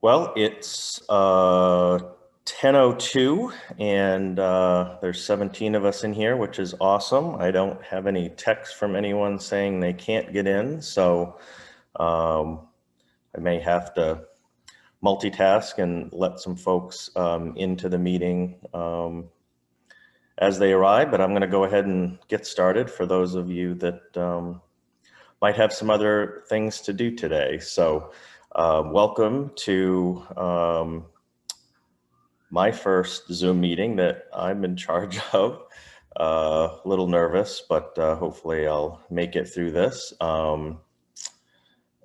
Well, it's 10:02 and there's 17 of us in here, which is awesome. I don't have any text from anyone saying they can't get in, so I may have to multitask and let some folks into the meeting as they arrive, but I'm going to go ahead and get started for those of you that might have some other things to do today. So welcome to my first Zoom meeting that I'm in charge of. A little nervous, but hopefully I'll make it through this.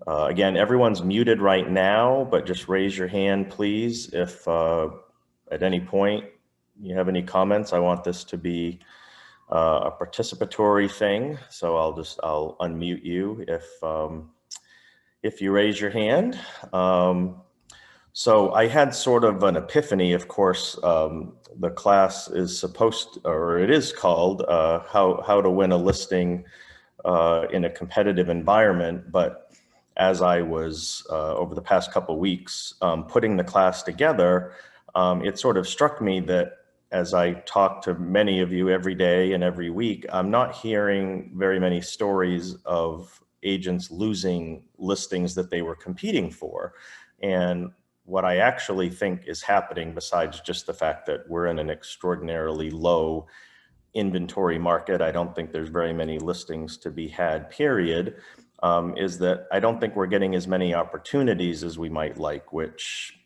Again, everyone's muted right now, but just raise your hand, please, if at any point you have any comments. I want this to be a participatory thing, so I'll unmute you if you raise your hand. So I had sort of an epiphany. Of course, the class is it is called how to win a listing in a competitive environment. But as I was over the past couple of weeks putting the class together, it sort of struck me that as I talk to many of you every day and every week, I'm not hearing very many stories of agents losing listings that they were competing for. And what I actually think is happening, besides just the fact that we're in an extraordinarily low inventory market, I don't think there's very many listings to be had, period, is that I don't think we're getting as many opportunities as we might like, which,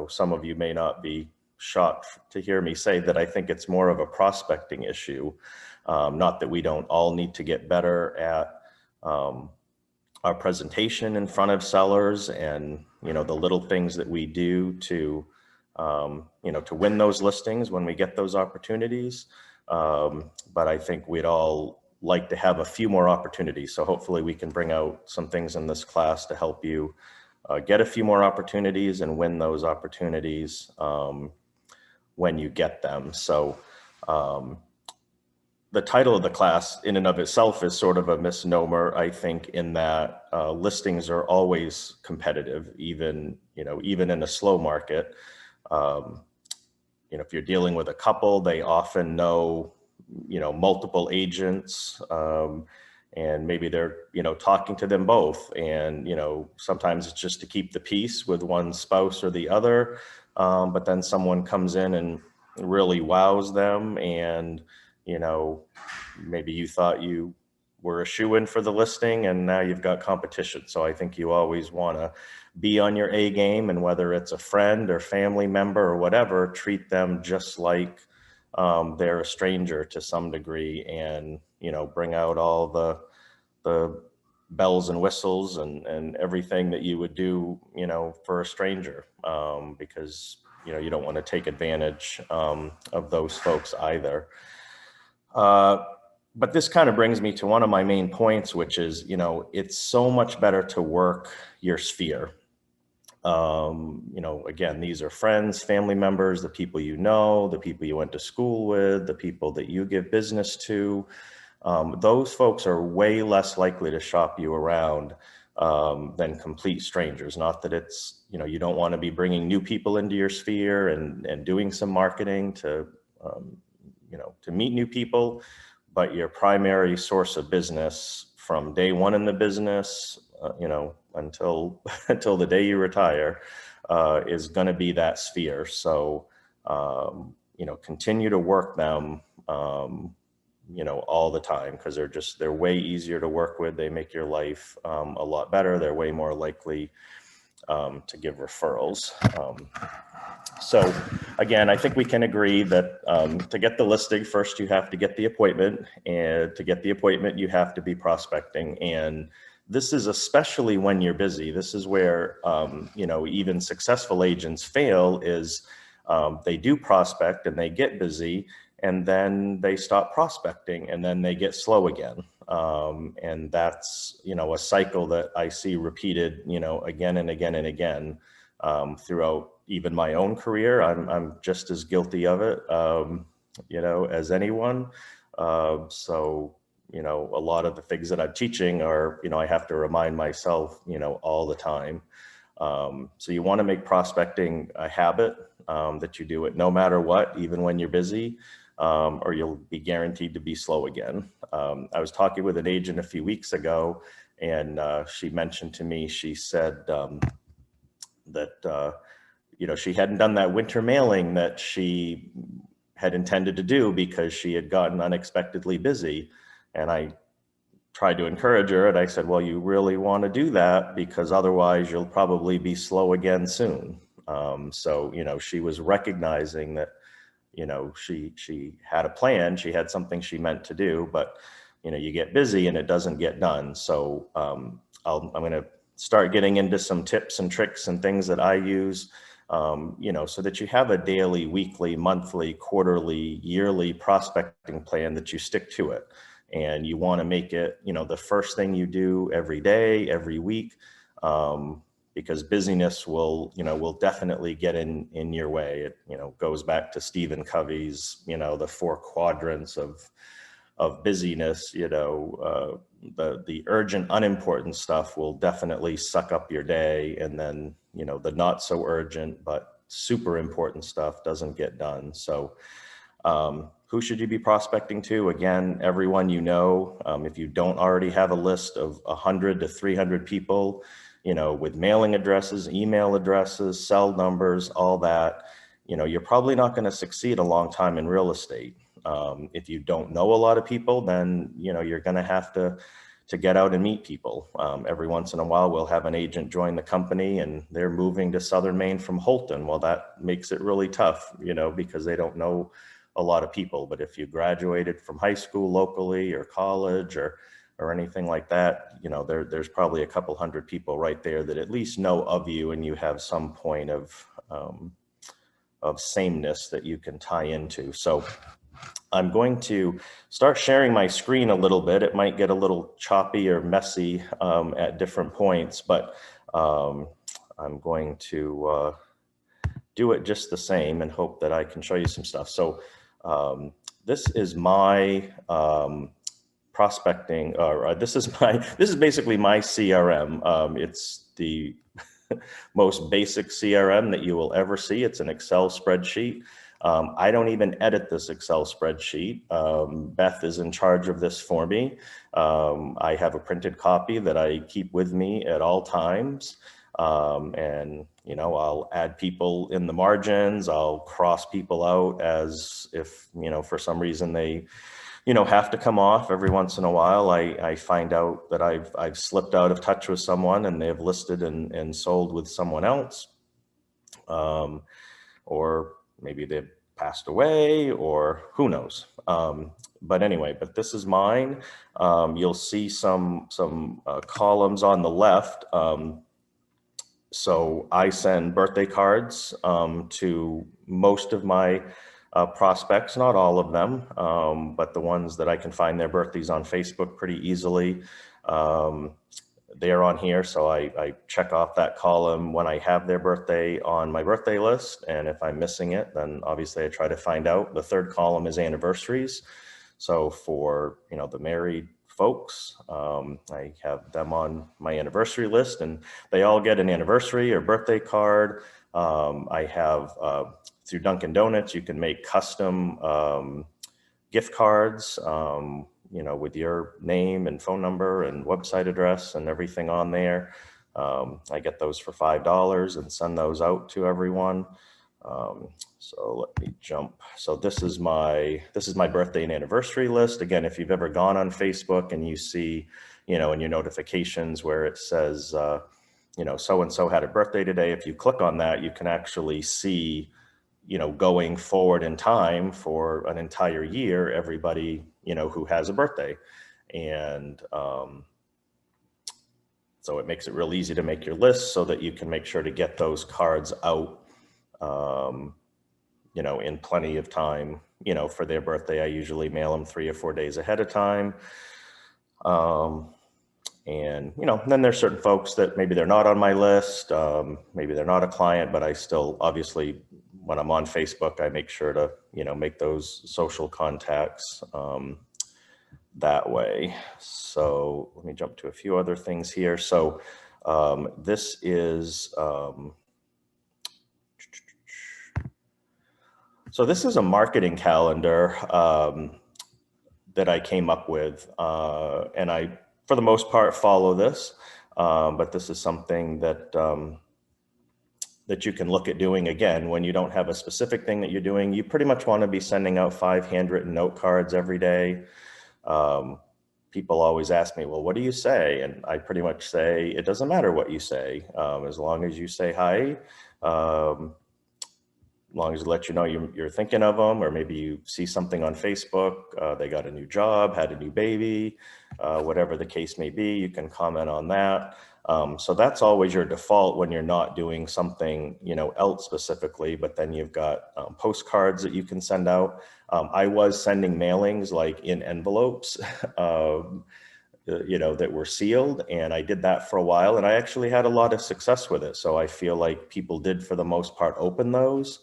some of you may not be shocked to hear me say that I think it's more of a prospecting issue. Not that we don't all need to get better at our presentation in front of sellers and, the little things that we do to, to win those listings when we get those opportunities. But I think we'd all like to have a few more opportunities. So hopefully we can bring out some things in this class to help you get a few more opportunities and win those opportunities when you get them. So the title of the class in and of itself is sort of a misnomer, I think, in that listings are always competitive, even in a slow market. If you're dealing with a couple, they often know, multiple agents, and maybe they're, talking to them both. And, sometimes it's just to keep the peace with one spouse or the other. But then someone comes in and really wows them, and, maybe you thought you were a shoo-in for the listing and now you've got competition. So I think you always want to be on your A game, and whether it's a friend or family member or whatever, treat them just like they're a stranger to some degree, and, bring out all the bells and whistles and everything that you would do, for a stranger, because, you don't want to take advantage of those folks either. But this kind of brings me to one of my main points, which is, it's so much better to work your sphere. Again, these are friends, family members, the people the people you went to school with, the people that you give business to. Those folks are way less likely to shop you around than complete strangers. Not that it's, you don't want to be bringing new people into your sphere and doing some marketing to meet new people, but your primary source of business from day one in the business, until until the day you retire, is going to be that sphere. So, continue to work them, all the time, because they're way easier to work with. They make your life a lot better. They're way more likely to give referrals. So again, I think we can agree that to get the listing, first you have to get the appointment, and to get the appointment, you have to be prospecting. And this is especially when you're busy. This is where, even successful agents fail, is they do prospect and they get busy, and then they stop prospecting, and then they get slow again. And that's, a cycle that I see repeated, again and again and again throughout even my own career. I'm just as guilty of it, as anyone. So, a lot of the things that I'm teaching are, I have to remind myself, all the time. So you want to make prospecting a habit, that you do it no matter what, even when you're busy, or you'll be guaranteed to be slow again. I was talking with an agent a few weeks ago, and she mentioned to me, she said that she hadn't done that winter mailing that she had intended to do because she had gotten unexpectedly busy. And I tried to encourage her, and I said, well, you really want to do that because otherwise you'll probably be slow again soon. So she was recognizing that she had a plan, she had something she meant to do, but you get busy and it doesn't get done. So I'm going to start getting into some tips and tricks and things that I use, so that you have a daily, weekly, monthly, quarterly, yearly prospecting plan that you stick to it. And you want to make it, the first thing you do every day, every week, because busyness will definitely get in your way. It, goes back to Stephen Covey's, the 4 quadrants of busyness. The urgent, unimportant stuff will definitely suck up your day, and then the not so urgent but super important stuff doesn't get done. So who should you be prospecting to? Again, everyone if you don't already have a list of 100 to 300 people, with mailing addresses, email addresses, cell numbers, all that, you're probably not going to succeed a long time in real estate. If you don't know a lot of people, then you're going to have to get out and meet people. Every once in a while, we'll have an agent join the company and they're moving to Southern Maine from Holton. Well, that makes it really tough, because they don't know a lot of people. But if you graduated from high school locally or college or anything like that, there's probably a couple hundred people right there that at least know of you, and you have some point of sameness that you can tie into. So I'm going to start sharing my screen a little bit. It might get a little choppy or messy at different points, but I'm going to do it just the same and hope that I can show you some stuff. So this is my prospecting, or this is basically my CRM. It's the most basic CRM that you will ever see. It's an Excel spreadsheet. I don't even edit this Excel spreadsheet. Beth is in charge of this for me. I have a printed copy that I keep with me at all times. And I'll add people in the margins. I'll cross people out as if, for some reason they, have to come off every once in a while. I find out that I've slipped out of touch with someone and they've listed and sold with someone else. Or maybe they've passed away, or who knows. But anyway, this is mine. You'll see some columns on the left. So I send birthday cards to most of my prospects, not all of them, but the ones that I can find their birthdays on Facebook pretty easily. They're on here, so I check off that column when I have their birthday on my birthday list, and if I'm missing it, then obviously I try to find out. The third column is anniversaries. So for the married folks, I have them on my anniversary list, and they all get an anniversary or birthday card. I have through Dunkin' Donuts, you can make custom gift cards, with your name and phone number and website address and everything on there. I get those for $5 and send those out to everyone. So let me jump. So this is my birthday and anniversary list. Again, if you've ever gone on Facebook and you see, in your notifications where it says, so-and-so had a birthday today, if you click on that, you can actually see, going forward in time for an entire year, everybody, who has a birthday. And so it makes it real easy to make your list so that you can make sure to get those cards out, in plenty of time, for their birthday. I usually mail them 3 or 4 days ahead of time. And, then there's certain folks that maybe they're not on my list. Maybe they're not a client, but I still, obviously, when I'm on Facebook, I make sure to, make those social contacts that way. So let me jump to a few other things here. So This is, so this is a marketing calendar that I came up with, and I, for the most part, follow this. But this is something that that you can look at doing again when you don't have a specific thing that you're doing. You pretty much want to be sending out 5 handwritten note cards every day. People always ask me, well, what do you say? And I pretty much say, it doesn't matter what you say, as long as you say hi. As long as it lets you know you're thinking of them, or maybe you see something on Facebook, they got a new job, had a new baby, whatever the case may be, you can comment on that. So that's always your default when you're not doing something, else specifically, but then you've got postcards that you can send out. I was sending mailings like in envelopes, that were sealed, and I did that for a while, and I actually had a lot of success with it. So I feel like people did, for the most part, open those.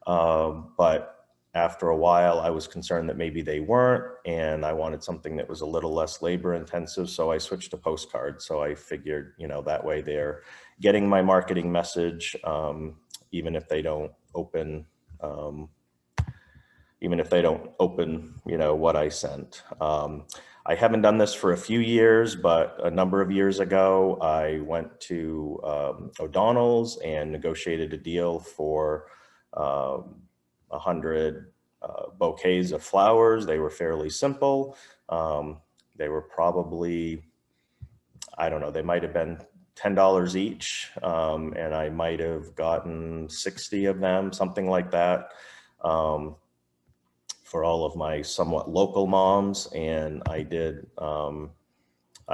But after a while, I was concerned that maybe they weren't, and I wanted something that was a little less labor intensive. So I switched to postcards. So I figured, that way they're getting my marketing message, even if they don't open, what I sent. I haven't done this for a few years, but a number of years ago, I went to O'Donnell's and negotiated a deal for 100 bouquets of flowers. They were fairly simple. They were probably, I don't know, they might have been $10 each, and I might have gotten 60 of them, something like that, for all of my somewhat local moms. And I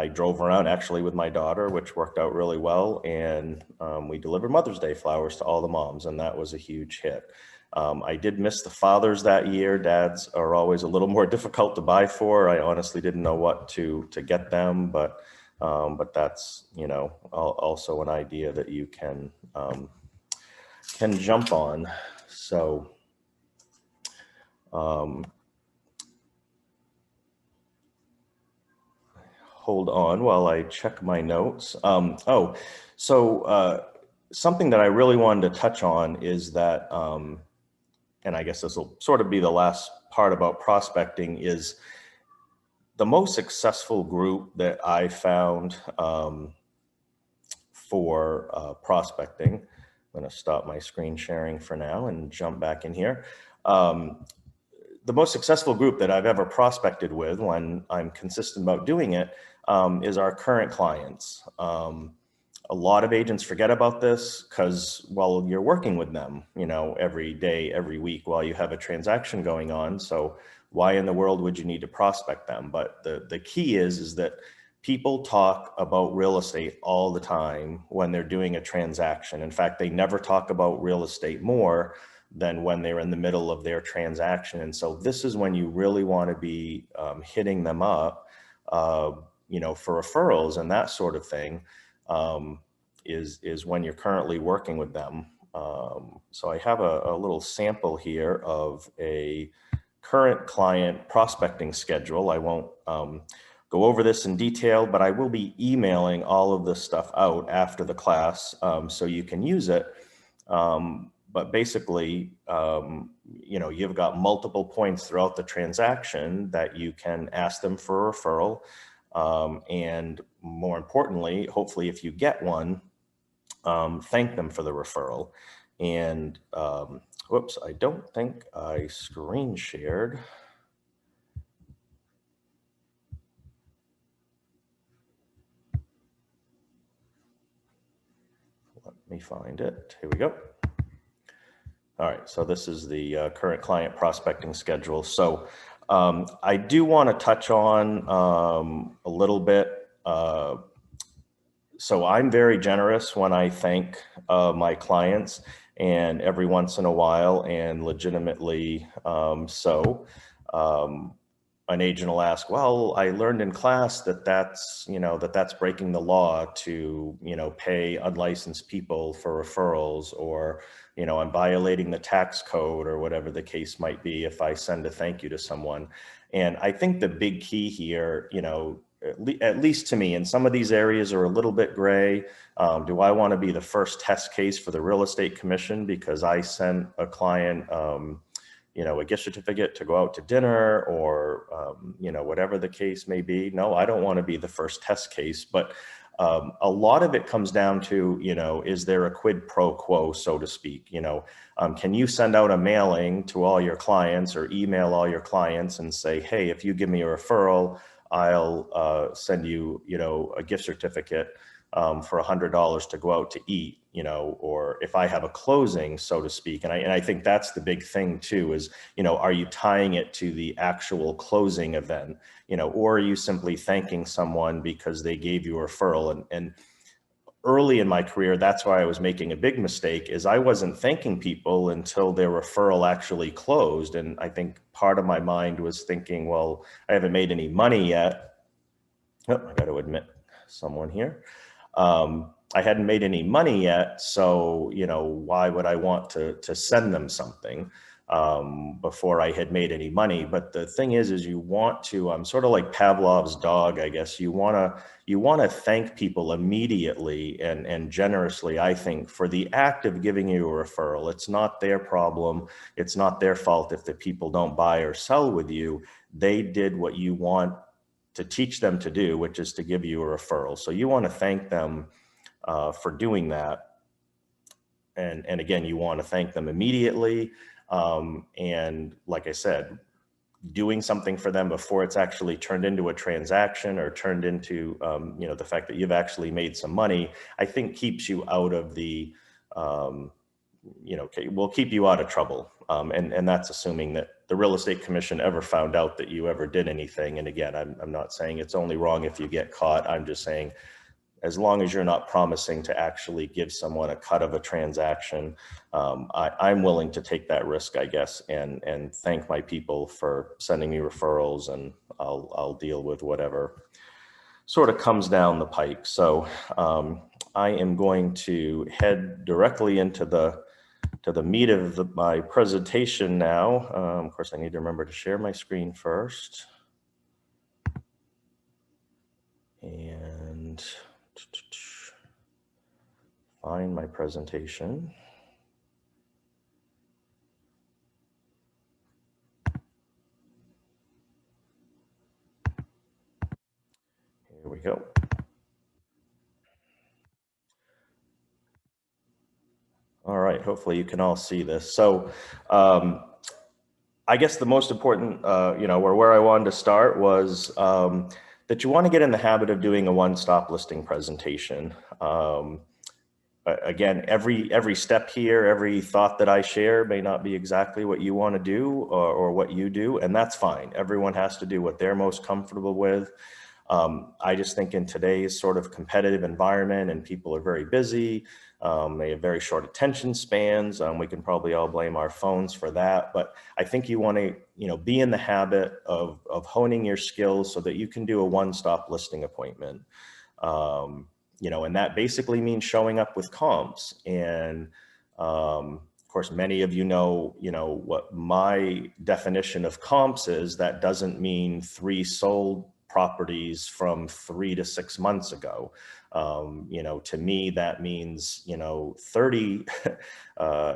drove around actually with my daughter, which worked out really well. And we delivered Mother's Day flowers to all the moms, and that was a huge hit. I did miss the fathers that year. Dads are always a little more difficult to buy for. I honestly didn't know what to get them, but that's, also an idea that you can jump on. So, hold on while I check my notes. Something that I really wanted to touch on is that, and I guess this will sort of be the last part about prospecting, is the most successful group that I found for prospecting. I'm going to stop my screen sharing for now and jump back in here. The most successful group that I've ever prospected with, when I'm consistent about doing it, is our current clients. A lot of agents forget about this because, well, you're working with them, every day, every week while you have a transaction going on. So why in the world would you need to prospect them? But the key is that people talk about real estate all the time when they're doing a transaction. In fact, they never talk about real estate more than when they're in the middle of their transaction. And so this is when you really want to be hitting them up, for referrals and that sort of thing, is when you're currently working with them. So I have a little sample here of a current client prospecting schedule. I won't go over this in detail, but I will be emailing all of this stuff out after the class, so you can use it. But basically, you've got multiple points throughout the transaction that you can ask them for a referral. And more importantly, hopefully if you get one, thank them for the referral. And whoops, I don't think I screen shared. Let me find it. Here we go. All right, so this is the current client prospecting schedule. So I do want to touch on a little bit. So I'm very generous when I thank my clients, and every once in a while, and legitimately so. An agent will ask, well, I learned in class that that's breaking the law to, pay unlicensed people for referrals, or, I'm violating the tax code, or whatever the case might be if I send a thank you to someone. And I think the big key here, at least to me, and some of these areas are a little bit gray. Do I want to be the first test case for the real estate commission because I sent a client, you know, a gift certificate to go out to dinner, or, you know, whatever the case may be? No, I don't want to be the first test case, but a lot of it comes down to, you know, is there a quid pro quo, so to speak? You know, can you send out a mailing to all your clients or email all your clients and say, hey, if you give me a referral, I'll send you, you know, a gift certificate for $100 to go out to eat, you know, or if I have a closing, so to speak. And I think that's the big thing too, is, you know, are you tying it to the actual closing event, you know, or are you simply thanking someone because they gave you a referral? And early in my career, that's why I was making a big mistake, is I wasn't thanking people until their referral actually closed. And I think part of my mind was thinking, well, I haven't made any money yet. Oh, I got to admit someone here. I hadn't made any money yet, so, you know, why would I want to send them something before I had made any money? But the thing is you want to, sort of like Pavlov's dog, I guess. You want to thank people immediately and generously, I think, for the act of giving you a referral. It's not their problem. It's not their fault if the people don't buy or sell with you. They did what you want to teach them to do, which is to give you a referral. So you want to thank them for doing that. And again, you want to thank them immediately. And like I said, doing something for them before it's actually turned into a transaction or turned into, you know, the fact that you've actually made some money, I think keeps you out of the, you know, will keep you out of trouble. And that's assuming that the real estate commission ever found out that you ever did anything. And again, I'm not saying it's only wrong if you get caught. I'm just saying, as long as you're not promising to actually give someone a cut of a transaction, I'm willing to take that risk, I guess, and thank my people for sending me referrals, and I'll deal with whatever sort of comes down the pike. So I am going to head directly into the meat of my presentation now. Of course, I need to remember to share my screen first. And find my presentation. Here we go. All right, hopefully you can all see this. So I guess the most important, you know, where I wanted to start was that you want to get in the habit of doing a one-stop listing presentation. Again, every step here, every thought that I share may not be exactly what you want to do or what you do, and that's fine. Everyone has to do what they're most comfortable with. I just think in today's sort of competitive environment, and people are very busy, they have very short attention spans. We can probably all blame our phones for that, but I think you want to, you know, be in the habit of honing your skills so that you can do a one-stop listing appointment. You know, and that basically means showing up with comps. And of course, many of you know what my definition of comps is. That doesn't mean 3 sold properties from 3 to 6 months ago. You know, to me, that means, you know, 30,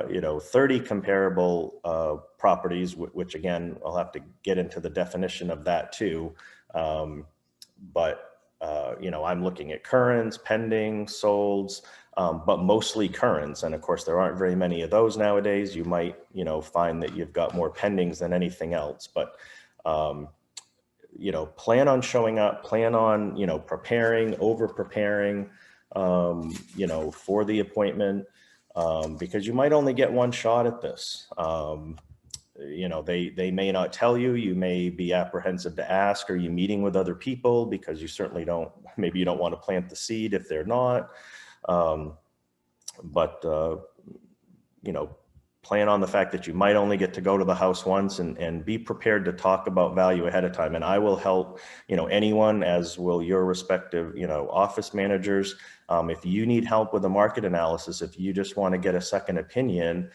you know, 30 comparable properties, which again, I'll have to get into the definition of that too. But you know, I'm looking at currents, pending, solds, but mostly currents. And of course, there aren't very many of those nowadays. You might, you know, find that you've got more pendings than anything else. But you know, plan on showing up, plan on, you know, preparing, over preparing, you know, for the appointment, because you might only get one shot at this. You know, they may not tell you, you may be apprehensive to ask, are you meeting with other people? Because you certainly don't, maybe you don't want to plant the seed if they're not. But you know, plan on the fact that you might only get to go to the house once, and be prepared to talk about value ahead of time. And I will help, you know, anyone, as will your respective, you know, office managers, If you need help with a market analysis, if you just want to get a second opinion,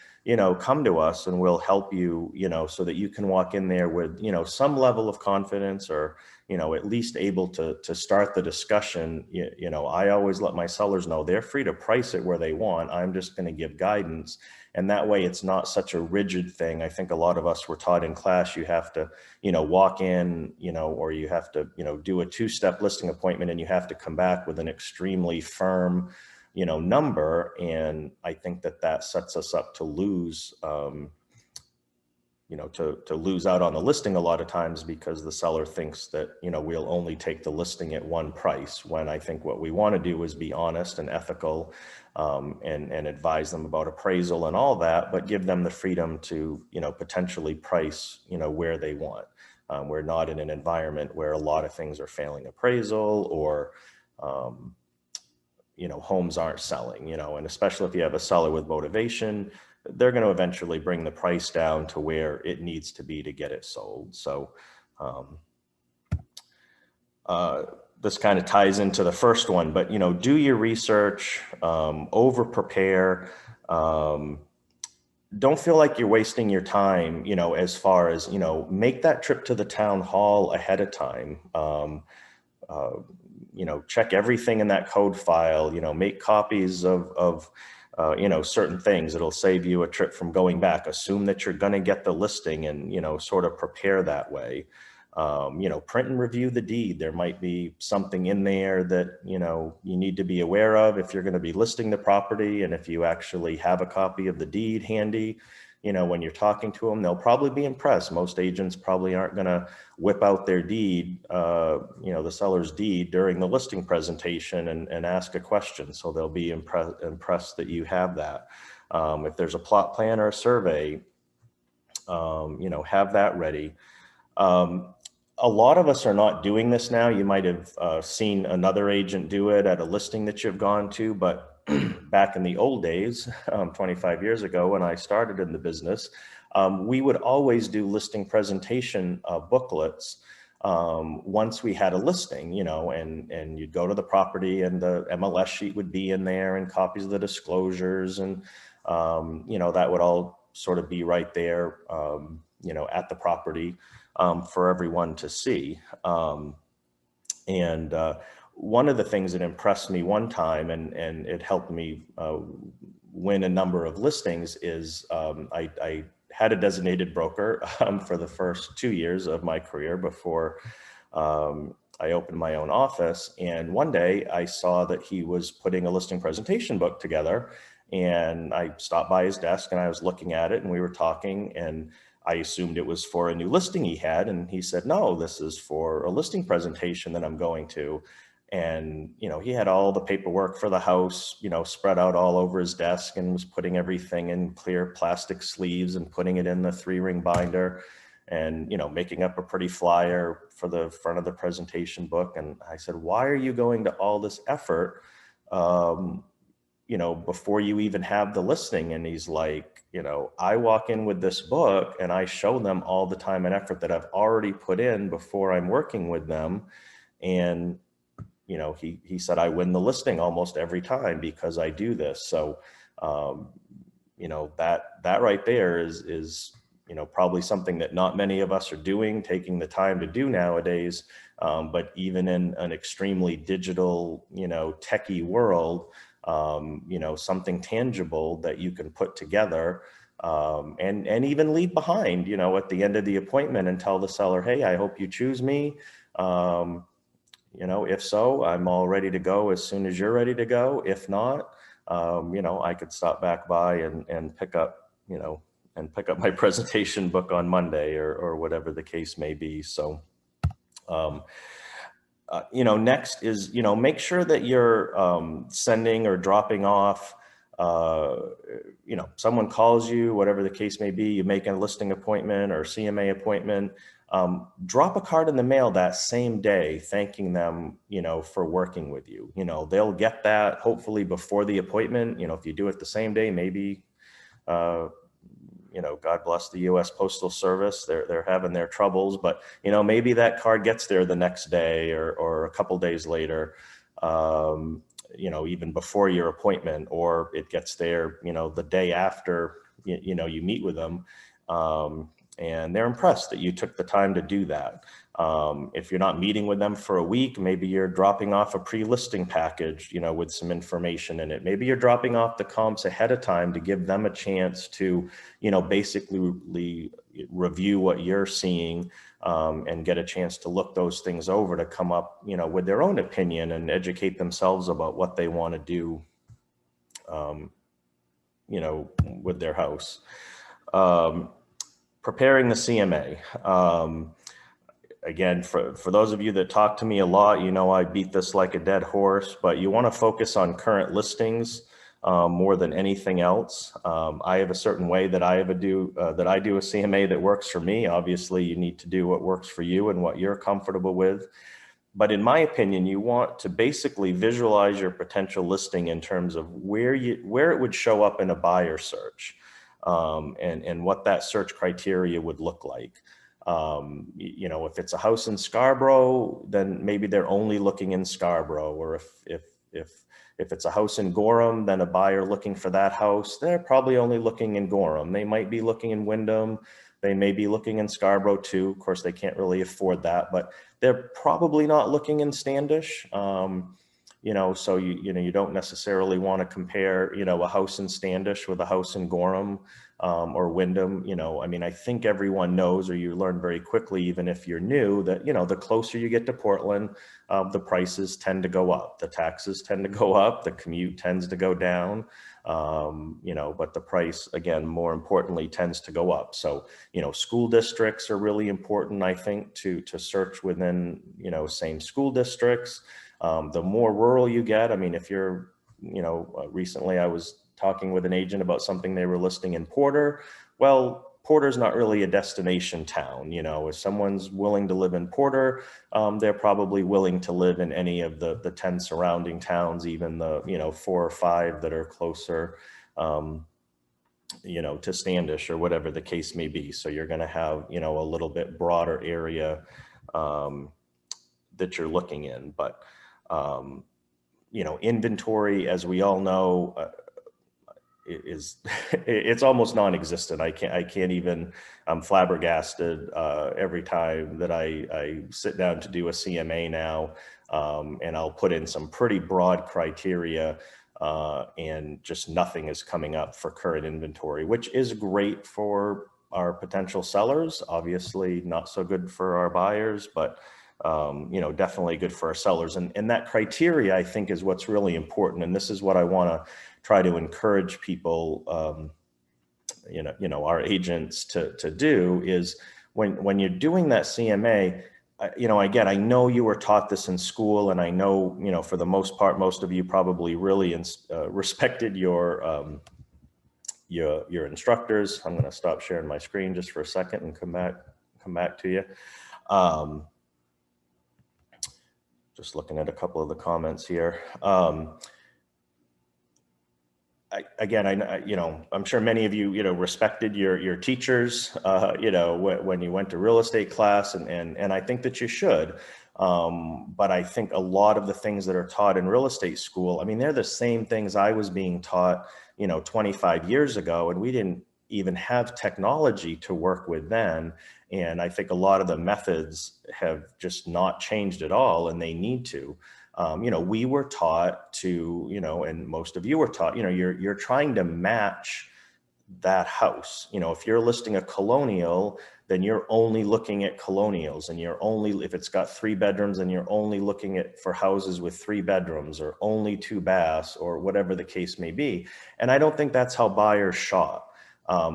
come to us and we'll help you, so that you can walk in there with, some level of confidence, or, at least able to start the discussion. I always let my sellers know they're free to price it where they want. I'm just going to give guidance. And that way it's not such a rigid thing. I think a lot of us were taught in class, you have to, walk in, or you have to, do a two-step listing appointment, and you have to come back with an extremely firm, number. And I think that sets us up to lose, to lose out on the listing a lot of times, because the seller thinks that, we'll only take the listing at one price, when I think what we want to do is be honest and ethical, and advise them about appraisal and all that, but give them the freedom to, potentially price, where they want. We're not in an environment where a lot of things are failing appraisal, or, homes aren't selling, and especially if you have a seller with motivation, they're going to eventually bring the price down to where it needs to be to get it sold. So this kind of ties into the first one, but, do your research, over prepare. Don't feel like you're wasting your time, as far as, make that trip to the town hall ahead of time. Check everything in that code file, make copies of certain things. It'll save you a trip from going back. Assume that you're going to get the listing, and, sort of prepare that way. Print and review the deed. There might be something in there that, you need to be aware of if you're going to be listing the property. And if you actually have a copy of the deed handy, when you're talking to them, they'll probably be impressed. Most agents probably aren't going to whip out their deed, the seller's deed, during the listing presentation and ask a question. So they'll be impressed that you have that. If there's a plot plan or a survey, have that ready. A lot of us are not doing this now. You might have seen another agent do it at a listing that you've gone to, but back in the old days, 25 years ago, when I started in the business, we would always do listing presentation booklets once we had a listing, and you'd go to the property, and the MLS sheet would be in there, and copies of the disclosures, and that would all sort of be right there, at the property, for everyone to see. One of the things that impressed me one time, and it helped me win a number of listings, is I had a designated broker for the first 2 years of my career before I opened my own office. And one day I saw that he was putting a listing presentation book together, and I stopped by his desk and I was looking at it, and we were talking, and I assumed it was for a new listing he had. And he said, no, this is for a listing presentation that I'm going to. And, he had all the paperwork for the house, spread out all over his desk, and was putting everything in clear plastic sleeves and putting it in the 3-ring binder, and, making up a pretty flyer for the front of the presentation book. And I said, why are you going to all this effort, before you even have the listing? And he's like, I walk in with this book and I show them all the time and effort that I've already put in before I'm working with them. And, he said, I win the listing almost every time because I do this. So, that right there is, probably something that not many of us are doing, taking the time to do nowadays. But even in an extremely digital, techie world, something tangible that you can put together, and even leave behind, at the end of the appointment, and tell the seller, hey, I hope you choose me. If so, I'm all ready to go as soon as you're ready to go. If not, I could stop back by and pick up, my presentation book on Monday, or whatever the case may be. So, next is, make sure that you're sending or dropping off, someone calls you, whatever the case may be, you make a listing appointment or CMA appointment, drop a card in the mail that same day, thanking them, for working with you. They'll get that hopefully before the appointment. If you do it the same day, maybe, God bless the U.S. Postal Service. They're having their troubles, but, maybe that card gets there the next day, or a couple days later. even before your appointment, or it gets there, the day after, you meet with them. And they're impressed that you took the time to do that. If you're not meeting with them for a week, maybe you're dropping off a pre-listing package, with some information in it. Maybe you're dropping off the comps ahead of time to give them a chance to, basically review what you're seeing, and get a chance to look those things over to come up, with their own opinion and educate themselves about what they want to do, with their house. Preparing the CMA. Again, for those of you that talk to me a lot, I beat this like a dead horse, but you want to focus on current listings more than anything else. I have a certain way that I do a CMA that works for me. Obviously, you need to do what works for you and what you're comfortable with. But in my opinion, you want to basically visualize your potential listing in terms of where it would show up in a buyer search, and what that search criteria would look like. If it's a house in Scarborough, then maybe they're only looking in Scarborough. Or if it's a house in Gorham, then a buyer looking for that house, they're probably only looking in Gorham. They might be looking in Wyndham. They may be looking in Scarborough too. Of course, they can't really afford that, but they're probably not looking in Standish. So you don't necessarily want to compare, a house in Standish with a house in Gorham, or Wyndham. I think everyone knows, or you learn very quickly, even if you're new, that, the closer you get to Portland, the prices tend to go up, the taxes tend to go up, the commute tends to go down, but the price, again, more importantly, tends to go up. So, school districts are really important, I think, to search within, same school districts. The more rural you get, if you're, recently I was talking with an agent about something they were listing in Porter. Well, Porter's not really a destination town. If someone's willing to live in Porter, they're probably willing to live in any of the 10 surrounding towns, even the, 4 or 5 that are closer, to Standish, or whatever the case may be. So you're going to have, a little bit broader area, that you're looking in. But, inventory, as we all know, it's almost non-existent. I can't even, I'm flabbergasted every time that I sit down to do a CMA now, and I'll put in some pretty broad criteria, and just nothing is coming up for current inventory, which is great for our potential sellers. Obviously not so good for our buyers, but definitely good for our sellers. And that criteria, I think, is what's really important. And this is what I want to try to encourage people, our agents to do, is when you're doing that CMA, again, I know you were taught this in school, and I know, for the most part, most of you probably really respected your instructors. I'm going to stop sharing my screen just for a second and come back to you. Just looking at a couple of the comments here. I'm sure many of you, respected your teachers, when you went to real estate class, and I think that you should. But I think a lot of the things that are taught in real estate school, they're the same things I was being taught, 25 years ago, and we didn't even have technology to work with then. And I think a lot of the methods have just not changed at all, and they need to. We were taught to, and most of you were taught, you're trying to match that house. If you're listing a colonial, then you're only looking at colonials, and if it's got 3 bedrooms, then you're only looking for houses with 3 bedrooms, or only 2 baths, or whatever the case may be. And I don't think that's how buyers shop.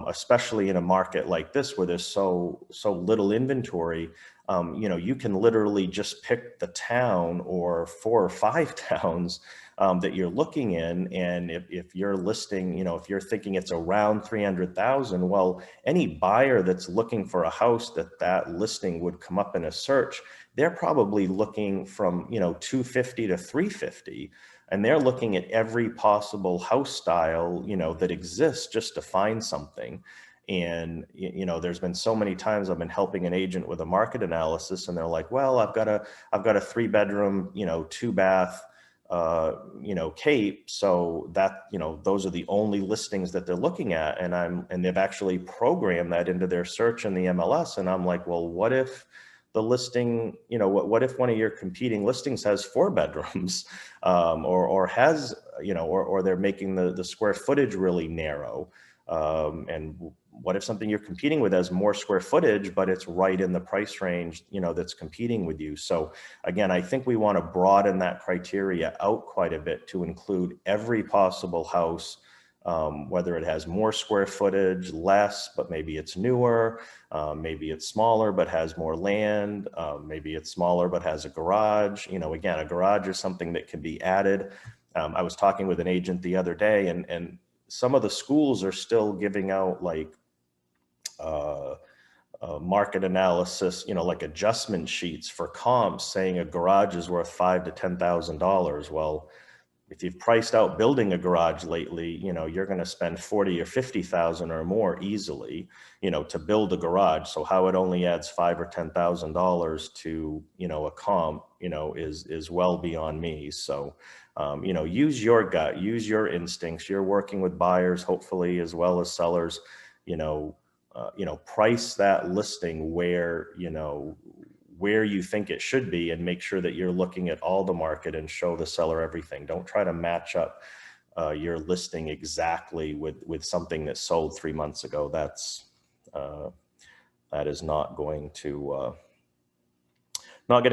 Especially in a market like this where there's so little inventory. You can literally just pick the town, or 4 or 5 towns that you're looking in. And if you're listing, if you're thinking it's around 300,000, well, any buyer that's looking for a house that listing would come up in a search, they're probably looking from, 250 to 350. And they're looking at every possible house style, that exists just to find something. And, there's been so many times I've been helping an agent with a market analysis, and they're like, well, I've got a 3 bedroom, 2 bath, Cape. So that, those are the only listings that they're looking at. And they've actually programmed that into their search in the MLS. And I'm like, well, what if the listing, what if one of your competing listings has 4 bedrooms, or has, or they're making the square footage really narrow. And what if something you're competing with has more square footage, but it's right in the price range, that's competing with you. So again, I think we want to broaden that criteria out quite a bit to include every possible house, whether it has more square footage, less, but maybe it's newer, maybe it's smaller, but has more land, maybe it's smaller, but has a garage. Again, a garage is something that can be added. I was talking with an agent the other day, and some of the schools are still giving out like market analysis, like adjustment sheets for comps saying a garage is worth $5,000 to $10,000. Well, if you've priced out building a garage lately, you're going to spend 40 or 50,000 or more easily, to build a garage. So how it only adds $5,000 or $10,000 to, a comp, is well beyond me. So, use your gut, use your instincts. You're working with buyers, hopefully, as well as sellers, price that listing where you think it should be, and make sure that you're looking at all the market and show the seller everything. Don't try to match up your listing exactly with something that sold 3 months ago. That is not going to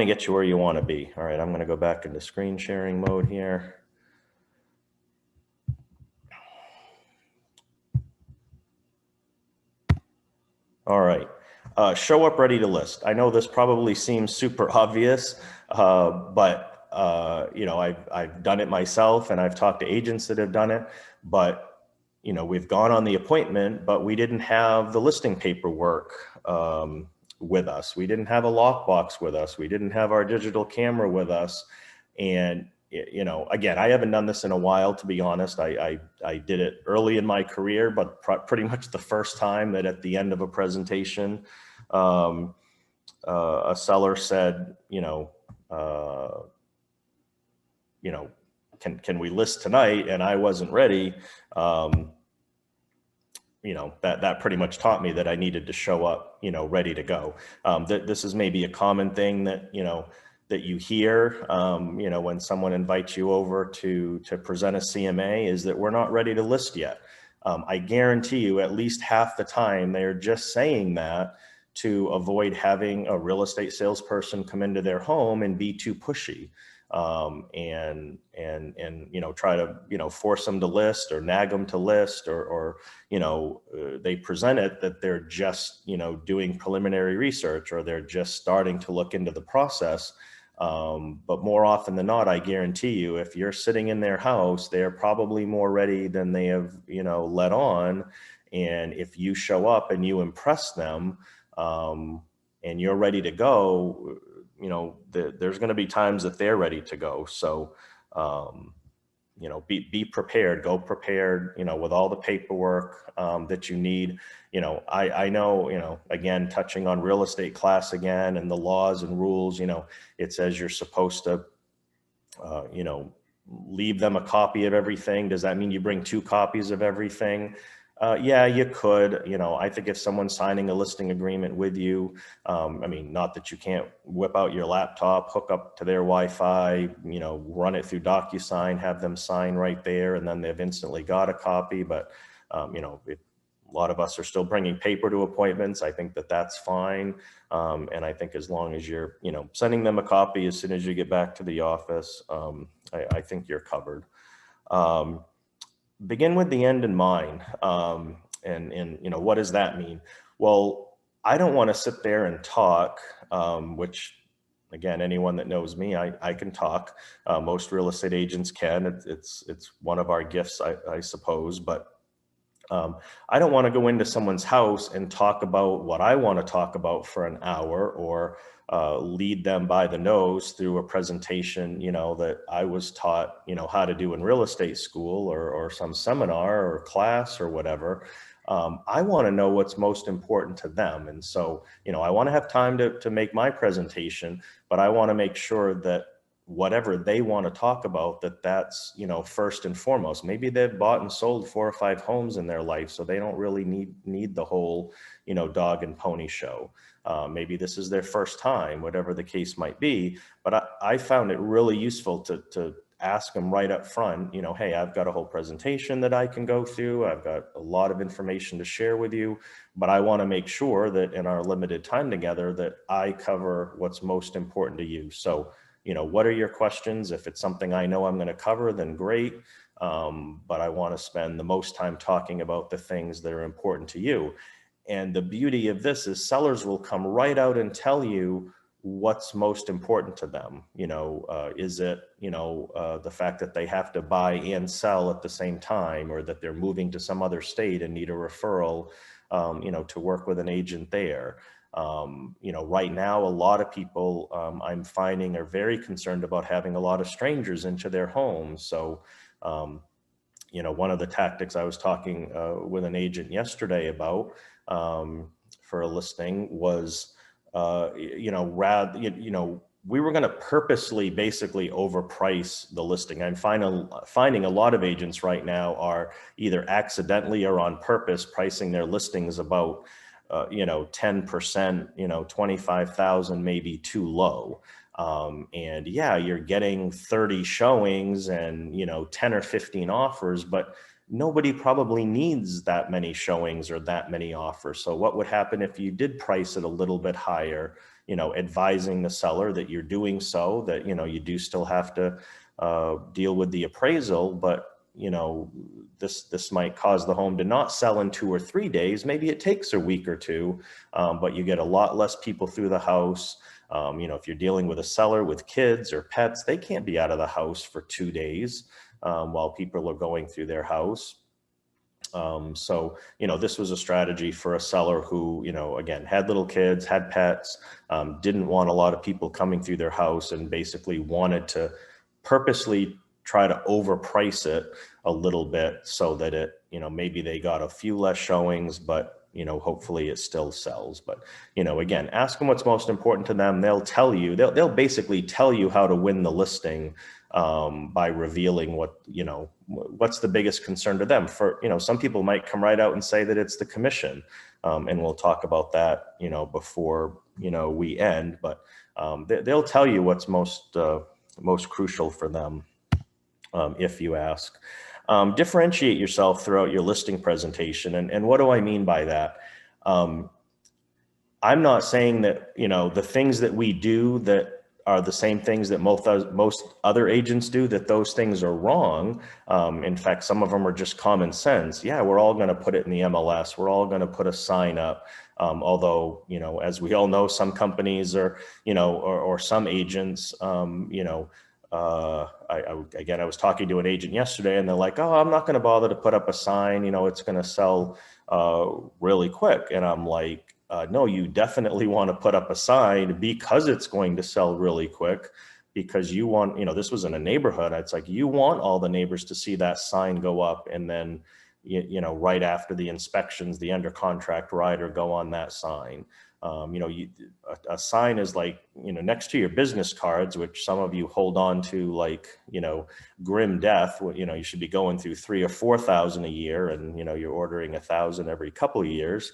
get you where you want to be. All right, I'm going to go back into screen sharing mode here. All right. Show up ready to list. I know this probably seems super obvious, but I've done it myself, and I've talked to agents that have done it. But we've gone on the appointment, but we didn't have the listing paperwork with us. We didn't have a lockbox with us. We didn't have our digital camera with us, and again, I haven't done this in a while, to be honest. I did it early in my career, but pretty much the first time that at the end of a presentation, a seller said, can we list tonight? And I wasn't ready. That pretty much taught me that I needed to show up, ready to go. This is maybe a common thing that, that you hear, when someone invites you over to present a CMA, is that we're not ready to list yet. I guarantee you at least half the time they're just saying that to avoid having a real estate salesperson come into their home and be too pushy, and try to, force them to list or nag them to list, or they present it that they're just, doing preliminary research, or they're just starting to look into the process. But more often than not, I guarantee you, if you're sitting in their house, they're probably more ready than they have, let on. And if you show up and you impress them, and you're ready to go, there's going to be times that they're ready to go. So, be prepared, go prepared, with all the paperwork that you need. I know, again, touching on real estate class again, and the laws and rules, it says you're supposed to, leave them a copy of everything. Does that mean you bring 2 copies of everything? Yeah, you could. I think if someone's signing a listing agreement with you, not that you can't whip out your laptop, hook up to their Wi-Fi, run it through DocuSign, have them sign right there, and then they've instantly got a copy. But, if a lot of us are still bringing paper to appointments, I think that that's fine. And I think as long as you're, sending them a copy as soon as you get back to the office, I think you're covered. Begin with the end in mind. And what does that mean? Well, I don't want to sit there and talk, which, again, anyone that knows me, I can talk. Most real estate agents can. It's one of our gifts, I suppose. But I don't want to go into someone's house and talk about what I want to talk about for an hour, or lead them by the nose through a presentation, that I was taught, how to do in real estate school, or some seminar or class or whatever. I want to know what's most important to them. And so, I want to have time to make my presentation, but I want to make sure that whatever they want to talk about, that's, you know, first and foremost. Maybe they've bought and sold 4 or 5 homes in their life, so they don't really need the whole, you know, dog and pony show. Maybe this is their first time, whatever the case might be. But I found it really useful to ask them right up front, you know, hey, I've got a whole presentation that I can go through. I've got a lot of information to share with you, but I want to make sure that in our limited time together that I cover what's most important to you. So, you know, what are your questions? If it's something I know I'm going to cover, then great. But I want to spend the most time talking about the things that are important to you. And the beauty of this is sellers will come right out and tell you what's most important to them. You know, is it, you know, the fact that they have to buy and sell at the same time, or that they're moving to some other state and need a referral, you know, to work with an agent there. You know, right now, a lot of people I'm finding are very concerned about having a lot of strangers into their homes. So, you know, one of the tactics I was talking with an agent yesterday about for a listing was, you know, we were going to purposely basically overprice the listing. I'm finding a lot of agents right now are either accidentally or on purpose pricing their listings about, you know, 10%, you know, 25,000 maybe too low. And yeah, you're getting 30 showings and, you know, 10 or 15 offers, but nobody probably needs that many showings or that many offers. So what would happen if you did price it a little bit higher, you know, advising the seller that you're doing so, that, you know, you do still have to deal with the appraisal, but, you know, this might cause the home to not sell in 2 or 3 days. Maybe it takes a week or two, but you get a lot less people through the house. You know, if you're dealing with a seller with kids or pets, they can't be out of the house for 2 days while people are going through their house. So, you know, this was a strategy for a seller who, you know, again, had little kids, had pets, didn't want a lot of people coming through their house, and basically wanted to purposely try to overprice it a little bit so that it, you know, maybe they got a few less showings, but, you know, hopefully it still sells. But, you know, again, ask them what's most important to them. They'll tell you, they'll basically tell you how to win the listing by revealing what, you know, what's the biggest concern to them. For, you know, some people might come right out and say that it's the commission. And we'll talk about that, you know, before, you know, we end, but they'll tell you what's most crucial for them if you ask. Differentiate yourself throughout your listing presentation. And what do I mean by that? I'm not saying that, you know, the things that we do that are the same things that most other agents do, that those things are wrong. In fact, some of them are just common sense. Yeah, we're all going to put it in the MLS. We're all going to put a sign up. Although, you know, as we all know, some companies are, you know, or some agents, you know, again, I was talking to an agent yesterday and they're like, oh, I'm not going to bother to put up a sign, you know, it's going to sell really quick. And I'm like, no, you definitely want to put up a sign because it's going to sell really quick, because you want, you know, this was in a neighborhood. It's like, you want all the neighbors to see that sign go up, and then, you know, right after the inspections, the under contract rider go on that sign. You know, a sign is like, you know, next to your business cards, which some of you hold on to like, you know, grim death. You know, you should be going through 3,000 or 4,000 a year, and, you know, you're ordering 1,000 every couple of years.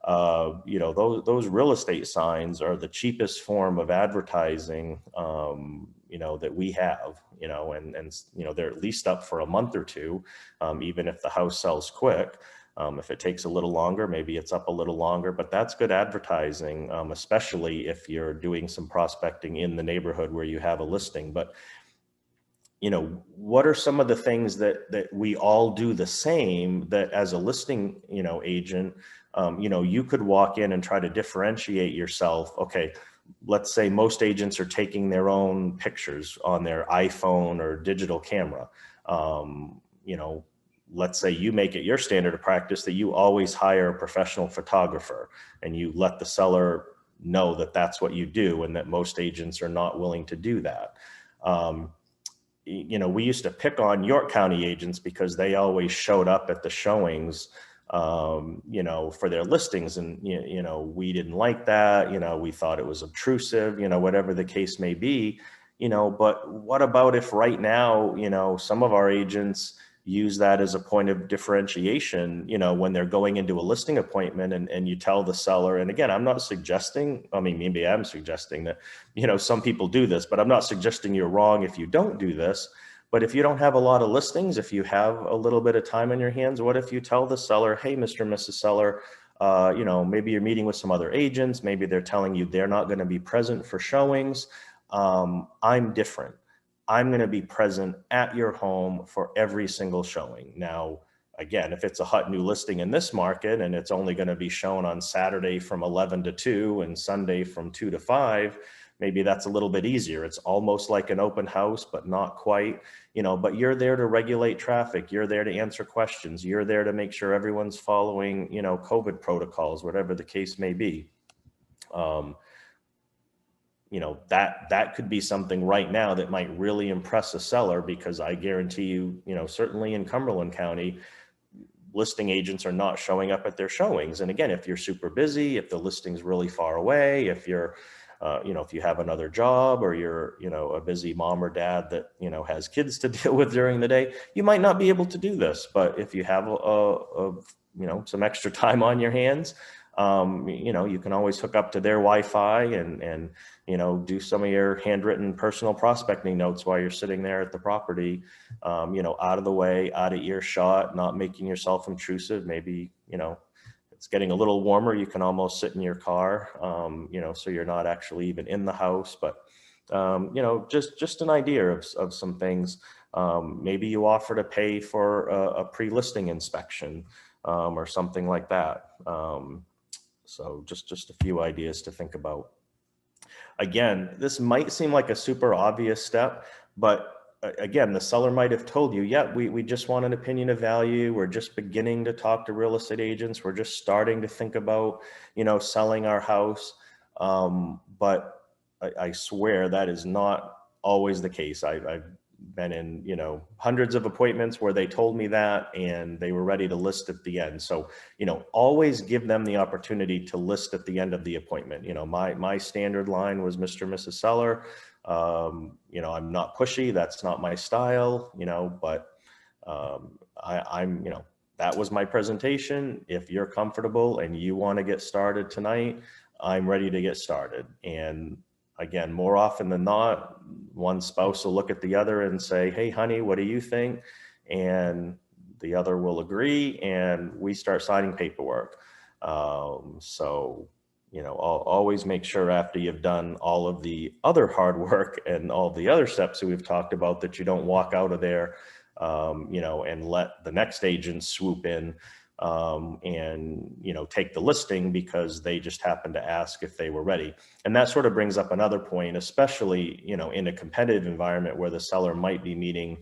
You know, those real estate signs are the cheapest form of advertising, you know, that we have, you know, and, you know, they're at least up for a month or two, even if the house sells quick. If it takes a little longer, maybe it's up a little longer, but that's good advertising, especially if you're doing some prospecting in the neighborhood where you have a listing. But, you know, what are some of the things that we all do the same, that as a listing, you know, agent, you know, you could walk in and try to differentiate yourself. Okay, let's say most agents are taking their own pictures on their iPhone or digital camera. You know, let's say you make it your standard of practice that you always hire a professional photographer, and you let the seller know that that's what you do, and that most agents are not willing to do that. You know, we used to pick on York County agents because they always showed up at the showings, you know, for their listings. And, you know, we didn't like that. You know, we thought it was obtrusive, you know, whatever the case may be. but what about if right now, some of our agents use that as a point of differentiation, when they're going into a listing appointment and you tell the seller, and again, I'm not suggesting, I mean, maybe I'm suggesting that, some people do this, but I'm not suggesting you're wrong if you don't do this. But if you don't have a lot of listings, if you have a little bit of time on your hands, what if you tell the seller, hey, Mr. and Mrs. Seller, maybe you're meeting with some other agents, maybe they're telling you they're not going to be present for showings. I'm different. I'm going to be present at your home for every single showing. Now, again, if it's a hot new listing in this market and it's only going to be shown on Saturday from 11 to 2 and Sunday from 2 to 5, maybe that's a little bit easier. It's almost like an open house, but not quite, but you're there to regulate traffic. You're there to answer questions. You're there to make sure everyone's following, COVID protocols, whatever the case may be. That could be something right now that might really impress a seller, because I guarantee you, certainly in Cumberland County, listing agents are not showing up at their showings. And again, if you're super busy, if the listing's really far away, if you're, if you have another job, or you're, a busy mom or dad that, has kids to deal with during the day, you might not be able to do this. But if you have some extra time on your hands, you can always hook up to their Wi-Fi and do some of your handwritten personal prospecting notes while you're sitting there at the property, out of the way, out of earshot, not making yourself intrusive. Maybe, it's getting a little warmer, you can almost sit in your car, so you're not actually even in the house. But, just an idea of some things. Maybe you offer to pay for a pre-listing inspection, or something like that. So just a few ideas to think about. Again, this might seem like a super obvious step, but again, the seller might have told you, yeah, we just want an opinion of value. We're just beginning to talk to real estate agents. We're just starting to think about, selling our house. But I swear that is not always the case. I've been in, hundreds of appointments where they told me that and they were ready to list at the end. So, always give them the opportunity to list at the end of the appointment. My standard line was Mr. and Mrs. Seller. I'm not pushy. That's not my style, but I'm, that was my presentation. If you're comfortable and you want to get started tonight, I'm ready to get started. And again, more often than not, one spouse will look at the other and say, hey, honey, what do you think? And the other will agree, and we start signing paperwork. So, always make sure after you've done all of the other hard work and all the other steps that we've talked about, that you don't walk out of there, and let the next agent swoop in, and, take the listing because they just happened to ask if they were ready. And that sort of brings up another point, especially, in a competitive environment where the seller might be meeting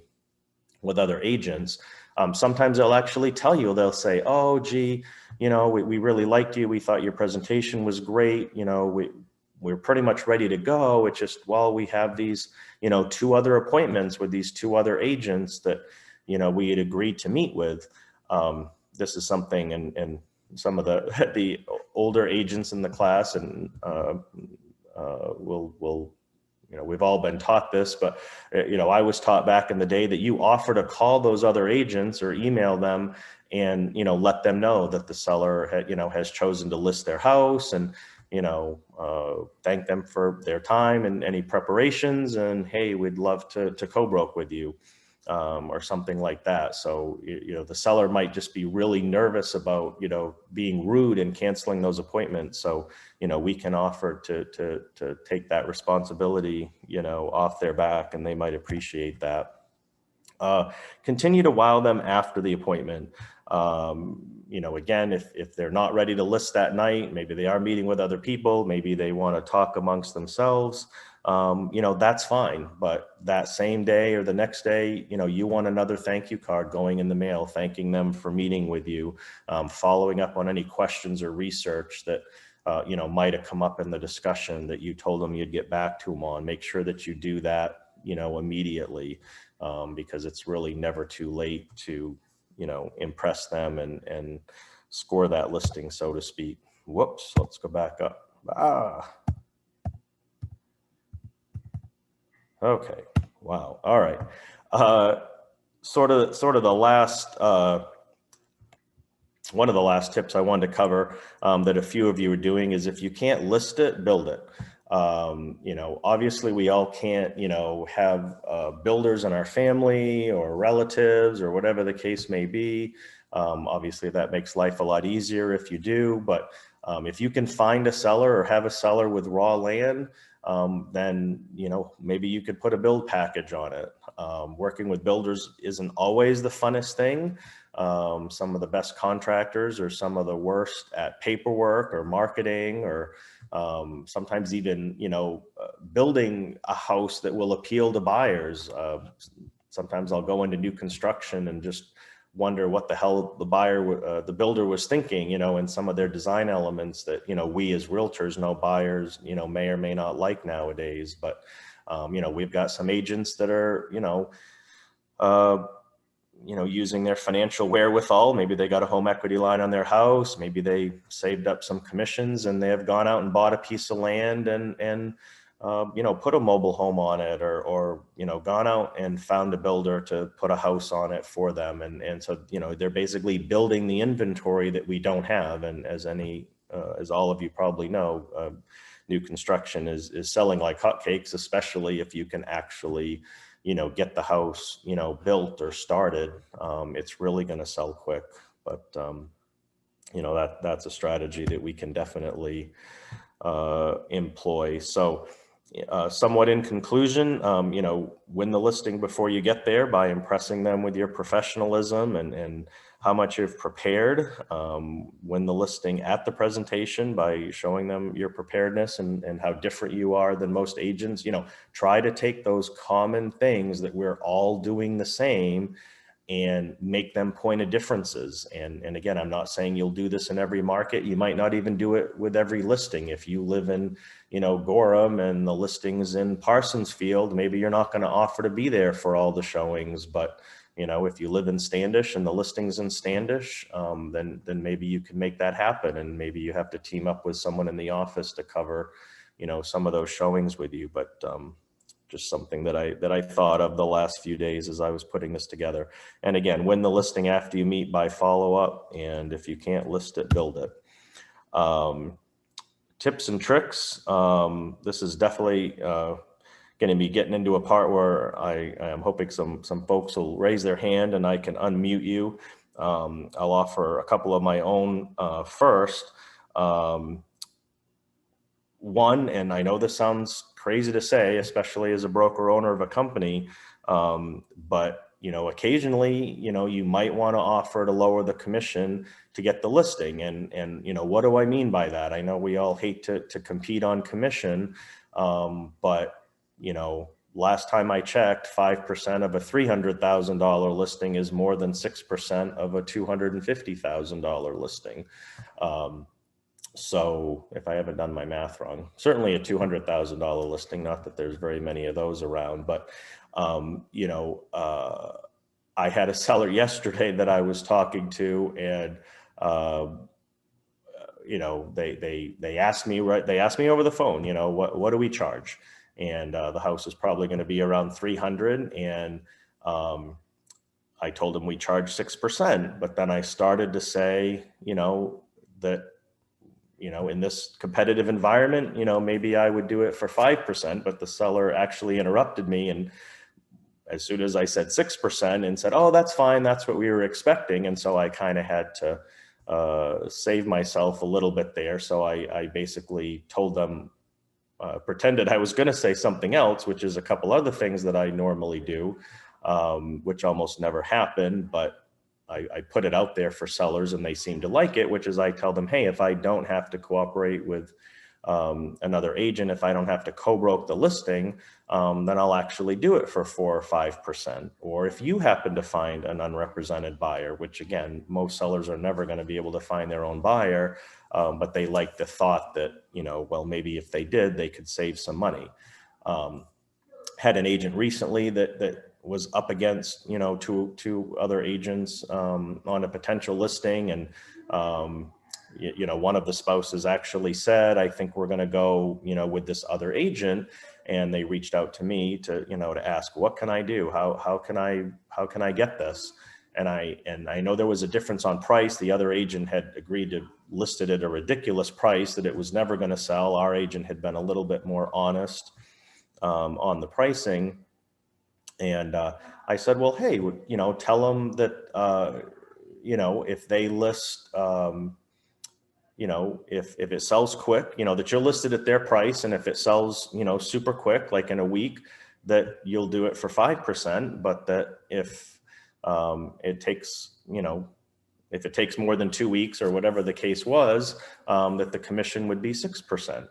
with other agents. Sometimes they'll actually tell you, they'll say, oh, gee, we really liked you. We thought your presentation was great. We're pretty much ready to go. It's just, well, we have these, 2 other appointments with these 2 other agents that, we had agreed to meet with. This is something, and some of the older agents in the class, and will we've all been taught this, but I was taught back in the day that you offer to call those other agents or email them and let them know that the seller has chosen to list their house, and thank them for their time and any preparations, and hey, we'd love to co-broke with you. Or something like that. So, the seller might just be really nervous about, being rude and canceling those appointments. So, we can offer to take that responsibility, off their back, and they might appreciate that. Continue to wow them after the appointment. Again, if they're not ready to list that night, maybe they are meeting with other people, maybe they want to talk amongst themselves, that's fine. But that same day or the next day, you want another thank you card going in the mail, thanking them for meeting with you, following up on any questions or research that, might have come up in the discussion that you told them you'd get back to them on. Make sure that you do that, immediately, because it's really never too late to, impress them and score that listing, so to speak. Whoops, let's go back up. Okay. Wow. All right. Uh, sort of the last, one of the last tips I wanted to cover that a few of you are doing is if you can't list it, build it. Obviously we all can't, have builders in our family or relatives or whatever the case may be. Obviously that makes life a lot easier if you do, but if you can find a seller or have a seller with raw land, then, maybe you could put a build package on it. Working with builders isn't always the funnest thing. Some of the best contractors are some of the worst at paperwork or marketing or sometimes even, building a house that will appeal to buyers. Sometimes I'll go into new construction and just wonder what the hell the builder was thinking, and some of their design elements that, we as realtors know buyers, may or may not like nowadays. But, we've got some agents that are, uh, using their financial wherewithal. Maybe they got a home equity line on their house. Maybe they saved up some commissions and they have gone out and bought a piece of land and put a mobile home on it or gone out and found a builder to put a house on it for them. And so, they're basically building the inventory that we don't have. And as all of you probably know, new construction is selling like hotcakes, especially if you can actually get the house, built or started. It's really going to sell quick. But, that's a strategy that we can definitely employ. So somewhat in conclusion, win the listing before you get there by impressing them with your professionalism and how much you've prepared. Win the listing at the presentation by showing them your preparedness and how different you are than most agents. Try to take those common things that we're all doing the same and make them point of differences. And again, I'm not saying you'll do this in every market. You might not even do it with every listing. If you live in, Gorham and the listing's in Parsonsfield, maybe you're not going to offer to be there for all the showings. But, if you live in Standish and the listing's in Standish, then maybe you can make that happen. And maybe you have to team up with someone in the office to cover, some of those showings with you. But, just something that I thought of the last few days as I was putting this together. And again, win the listing after you meet by follow up. And if you can't list it, build it. Tips and tricks. This is definitely going to be getting into a part where I am hoping some folks will raise their hand and I can unmute you. I'll offer a couple of my own first. One, and I know this sounds crazy to say, especially as a broker owner of a company, but occasionally, you might want to offer to lower the commission to get the listing. And what do I mean by that? I know we all hate to compete on commission, but last time I checked, 5% of a $300,000 listing is more than 6% of a $250,000 listing. So if I haven't done my math wrong, certainly a $200,000 listing, not that there's very many of those around, but, I had a seller yesterday that I was talking to and, they asked me, they asked me over the phone, what do we charge? And the house is probably going to be around 300. And I told them we charge 6%, but then I started to say, that in this competitive environment, maybe I would do it for 5%, but the seller actually interrupted me. And as soon as I said 6% and said, oh, that's fine, that's what we were expecting. And so I kind of had to save myself a little bit there. So I basically told them, pretended I was going to say something else, which is a couple other things that I normally do, which almost never happen, but I put it out there for sellers and they seem to like it, which is I tell them, hey, if I don't have to cooperate with another agent, if I don't have to co-broke the listing, then I'll actually do it for 4 or 5%. Or if you happen to find an unrepresented buyer, which again, most sellers are never going to be able to find their own buyer, but they like the thought that, well, maybe if they did, they could save some money. Had an agent recently that was up against, two other agents on a potential listing. And, one of the spouses actually said, I think we're going to go, with this other agent. and they reached out to me to, to ask, what can I do? How can I get this? And I know there was a difference on price. The other agent had agreed to list it at a ridiculous price that it was never going to sell. Our agent had been a little bit more honest on the pricing. And I said, well, hey, tell them that, if they list, if it sells quick, that you're listed at their price. And if it sells, super quick, like in a week, that you'll do it for 5%, but that if it takes, if it takes more than 2 weeks or whatever the case was, that the commission would be 6%.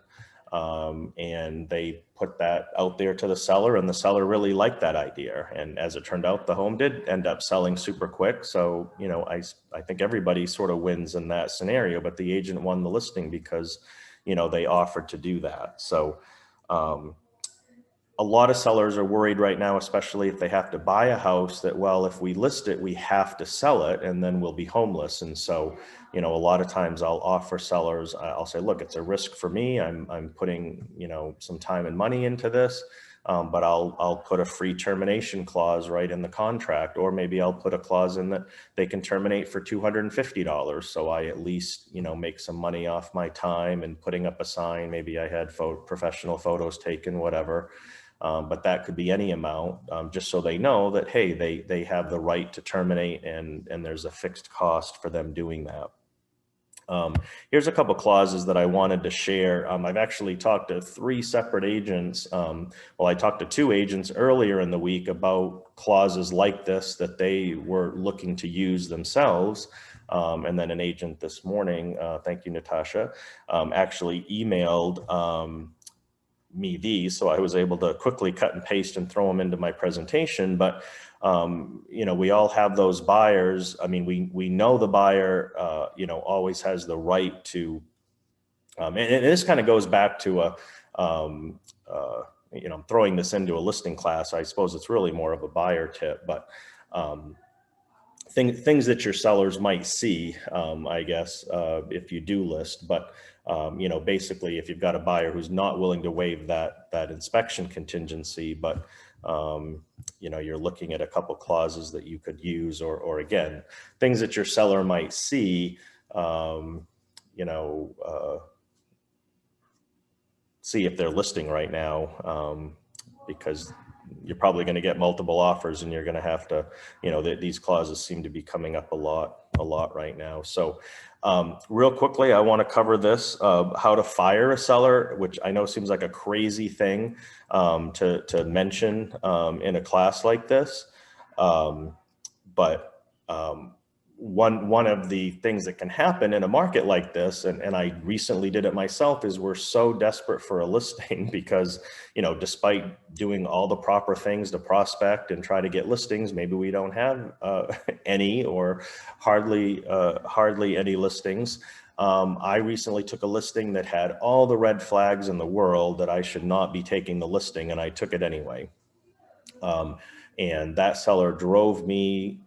And they put that out there to the seller, and the seller really liked that idea. And as it turned out, the home did end up selling super quick. So, I think everybody sort of wins in that scenario, but the agent won the listing because, they offered to do that. So, a lot of sellers are worried right now, especially if they have to buy a house, that, well, if we list it, we have to sell it and then we'll be homeless. And so, a lot of times I'll offer sellers, I'll say, look, it's a risk for me. I'm putting, some time and money into this, but I'll put a free termination clause right in the contract, or maybe I'll put a clause in that they can terminate for $250. So I at least, make some money off my time and putting up a sign. Maybe I had professional photos taken, whatever. But that could be any amount, just so they know that, hey, they have the right to terminate, and there's a fixed cost for them doing that. Here's a couple clauses that I wanted to share. I've actually talked to 3 separate agents. I talked to 2 agents earlier in the week about clauses like this that they were looking to use themselves. And then an agent this morning, thank you, Natasha, actually emailed me these, so I was able to quickly cut and paste and throw them into my presentation. But we all have those buyers. I mean, we know the buyer always has the right to, and this kind of goes back to I'm throwing this into a listing class. I suppose it's really more of a buyer tip, but things that your sellers might see, I guess, if you do list. But basically, if you've got a buyer who's not willing to waive that inspection contingency, but you're looking at a couple clauses that you could use, or again, things that your seller might see, see if they're listing right now, because you're probably going to get multiple offers, and you're going to have to, these clauses seem to be coming up a lot right now. So real quickly, I want to cover this, how to fire a seller, which I know seems like a crazy thing to mention in a class like this. But one of the things that can happen in a market like this, and I recently did it myself, is we're so desperate for a listing because, despite doing all the proper things to prospect and try to get listings, maybe we don't have any, or hardly any listings. I recently took a listing that had all the red flags in the world that I should not be taking the listing, and I took it anyway. And that seller drove me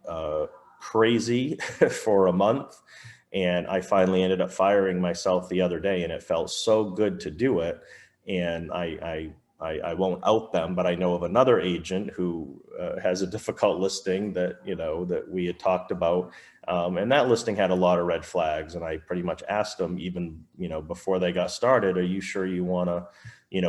crazy for a month. And I finally ended up firing myself the other day, and it felt so good to do it. And I won't out them, but I know of another agent who has a difficult listing that, that we had talked about. And that listing had a lot of red flags. And I pretty much asked them, even, before they got started, are you sure you want to,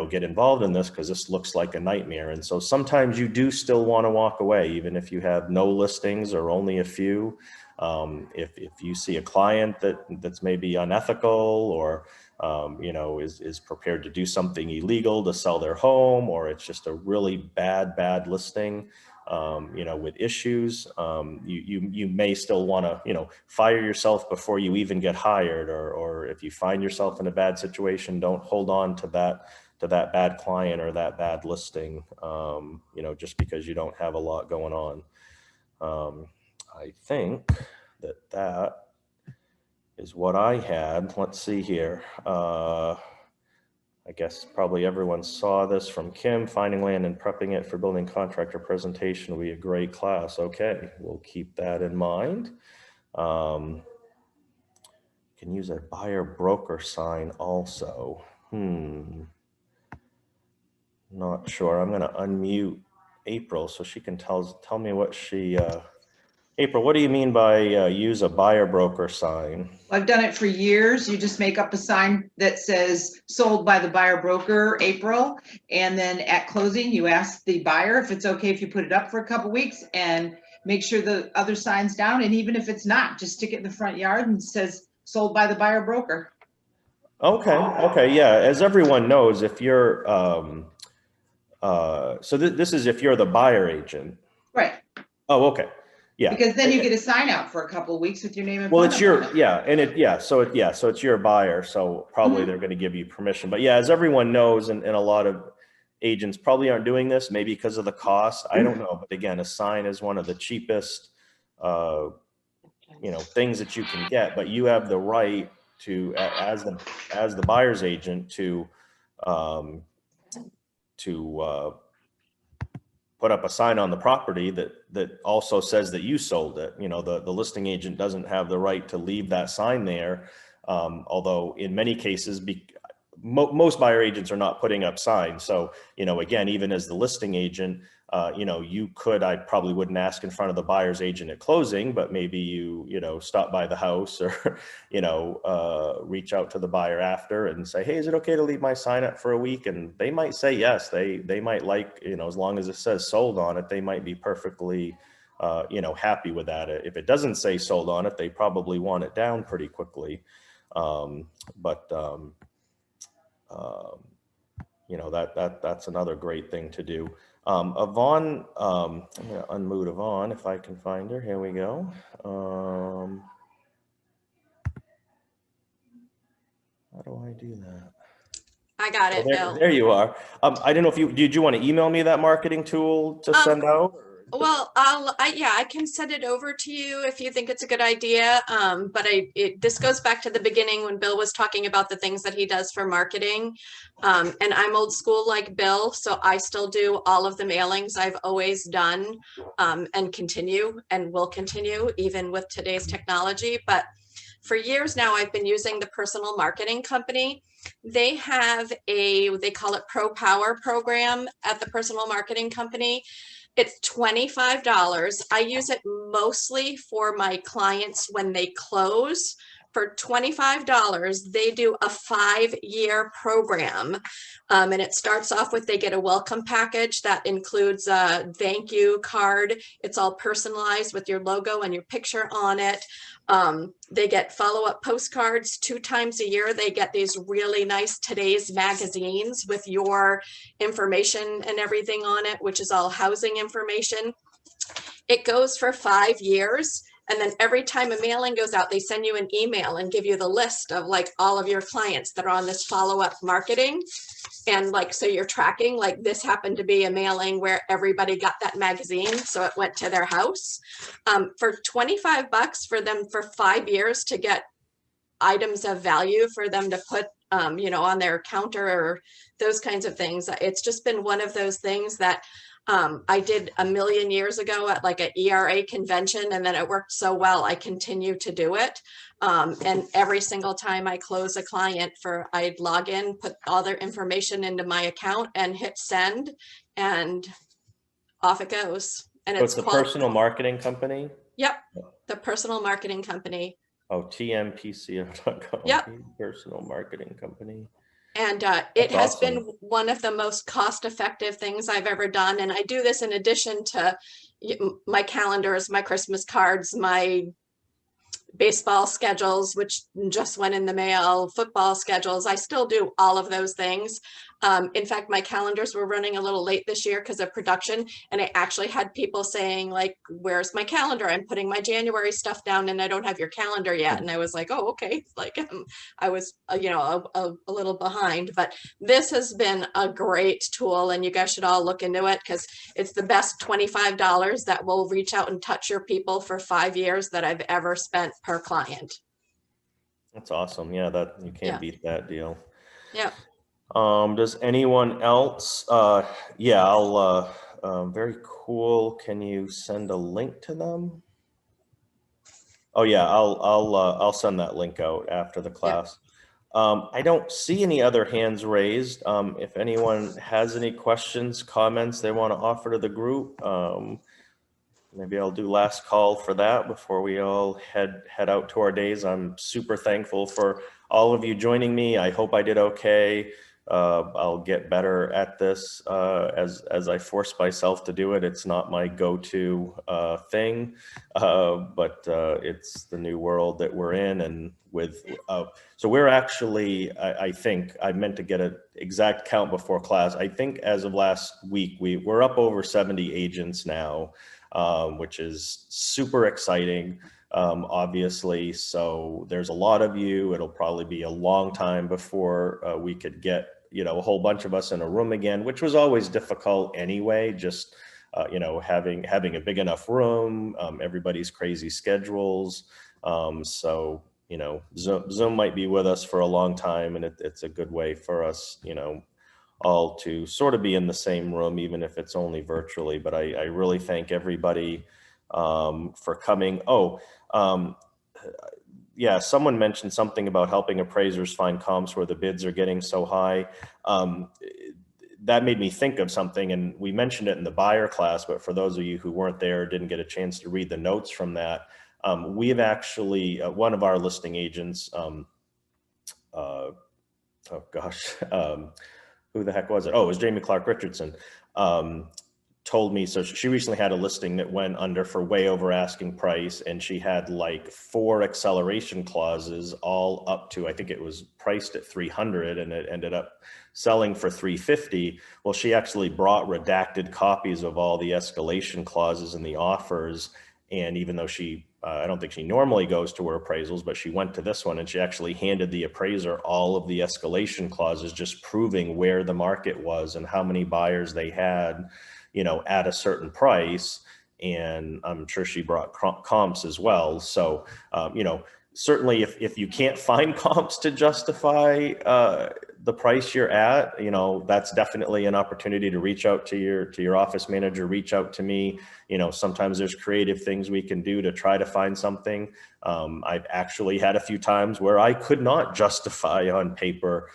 get involved in this? Because this looks like a nightmare. And so sometimes you do still want to walk away, even if you have no listings or only a few. If you see a client that's maybe unethical, or is prepared to do something illegal to sell their home, or it's just a really bad listing, with issues, you may still want to, fire yourself before you even get hired, or if you find yourself in a bad situation, don't hold on to that bad client or that bad listing, just because you don't have a lot going on. I think that is what I had. Let's see here. I guess probably everyone saw this from Kim. Finding land and prepping it for building contractor presentation will be a great class. Okay, we'll keep that in mind. Can use a buyer broker sign also. Not sure. I'm going to unmute April so she can tell me what she, April, what do you mean by use a buyer broker sign? I've done it for years. You just make up a sign that says sold by the buyer broker, April. And then at closing, you ask the buyer if it's okay if you put it up for a couple weeks and make sure the other sign's down. And even if it's not, just stick it in the front yard and says sold by the buyer broker. Okay. Okay. Yeah. As everyone knows, if you're, so this is if you're the buyer agent. Right. Oh, okay. Yeah. Because then you get a sign out for a couple of weeks with your name and Well, phone it's number on your, it. yeah. And so it's your buyer. So probably they're going to give you permission, but yeah, as everyone knows, and a lot of agents probably aren't doing this, maybe because of the cost. I don't know. But again, a sign is one of the cheapest, things that you can get, but you have the right to, as the buyer's agent, to um, put up a sign on the property that also says that you sold it. The listing agent doesn't have the right to leave that sign there, although in many cases, most buyer agents are not putting up signs. So, again, even as the listing agent, I probably wouldn't ask in front of the buyer's agent at closing, but maybe you stop by the house or, reach out to the buyer after and say, hey, is it okay to leave my sign up for a week? And they might say yes. They might like, as long as it says sold on it, they might be perfectly, happy with that. If it doesn't say sold on it, they probably want it down pretty quickly. That's another great thing to do. Yvonne, I'm going to unmute Yvonne if I can find her. Here we go. How do I do that? I got it, Bill. There you are. I don't know if did you want to email me that marketing tool to send out? Well, I can send it over to you if you think it's a good idea. But this goes back to the beginning when Bill was talking about the things that he does for marketing. And I'm old school like Bill, so I still do all of the mailings I've always done, and continue and will continue even with today's technology. But for years now, I've been using the personal marketing company. They have they call it Pro Power program at the personal marketing company. It's $25. I use it mostly for my clients when they close. For $25, they do a 5-year program. And it starts off with, they get a welcome package that includes a thank you card. It's all personalized with your logo and your picture on it. They get follow-up postcards 2 times a year. They get these really nice Today's magazines with your information and everything on it, which is all housing information. It goes for 5 years. And then every time a mailing goes out, they send you an email and give you the list of like all of your clients that are on this follow-up marketing. And like, so you're tracking, like this happened to be a mailing where everybody got that magazine. So it went to their house. For $25 for them for 5 years to get items of value for them to put, on their counter or those kinds of things. It's just been one of those things that I did a million years ago at like an ERA convention, and then it worked so well, I continue to do it. And every single time I close a client I'd log in, put all their information into my account and hit send, and off it goes. And So it's the personal marketing company? Yep, the personal marketing company. Oh, tmpco.com. Yep. Personal marketing company. And it has awesome. been one of the most cost-effective things I've ever done. And I do this in addition to my calendars, my Christmas cards, my baseball schedules, which just went in the mail, football schedules. I still do all of those things. In fact, my calendars were running a little late this year because of production. And I actually had people saying like, where's my calendar? I'm putting my January stuff down and I don't have your calendar yet. And I was like, oh, okay. Like I was, a little behind, but this has been a great tool and you guys should all look into it because it's the best $25 that will reach out and touch your people for 5 years that I've ever spent per client. That's awesome. Yeah, that you can't beat that deal. Yeah. Does anyone else? Yeah, very cool. Can you send a link to them? Oh yeah, I'll send that link out after the class. I don't see any other hands raised. If anyone has any questions, comments they want to offer to the group, maybe I'll do last call for that before we all head out to our days. I'm super thankful for all of you joining me. I hope I did okay. I'll get better at this as I force myself to do it. It's not my go-to thing, but it's the new world that we're in. And with so we're actually, I think I meant to get an exact count before class. I think as of last week, we're up over 70 agents now. Which is super exciting, obviously. So there's a lot of you. It'll probably be a long time before we could get, a whole bunch of us in a room again, which was always difficult anyway, just, having a big enough room, everybody's crazy schedules. So, Zoom might be with us for a long time, and it's a good way for us, all to sort of be in the same room, even if it's only virtually. But I really thank everybody for coming. Yeah, someone mentioned something about helping appraisers find comps where the bids are getting so high. That made me think of something, and we mentioned it in the buyer class, but for those of you who weren't there or didn't get a chance to read the notes from that, we've actually, one of our listing agents, oh gosh, who the heck was it? Oh, it was Jamie Clark Richardson, told me. So she recently had a listing that went under for way over asking price, and she had like 4 acceleration clauses all up to, I think it was priced at 300 and it ended up selling for 350. Well, she actually brought redacted copies of all the escalation clauses and the offers. And even though I don't think she normally goes to her appraisals, but she went to this one and she actually handed the appraiser all of the escalation clauses, just proving where the market was and how many buyers they had, at a certain price. And I'm sure she brought comps as well. So, certainly if you can't find comps to justify the price you're at, that's definitely an opportunity to reach out to your office manager, reach out to me. Sometimes there's creative things we can do to try to find something. I've actually had a few times where I could not justify on paper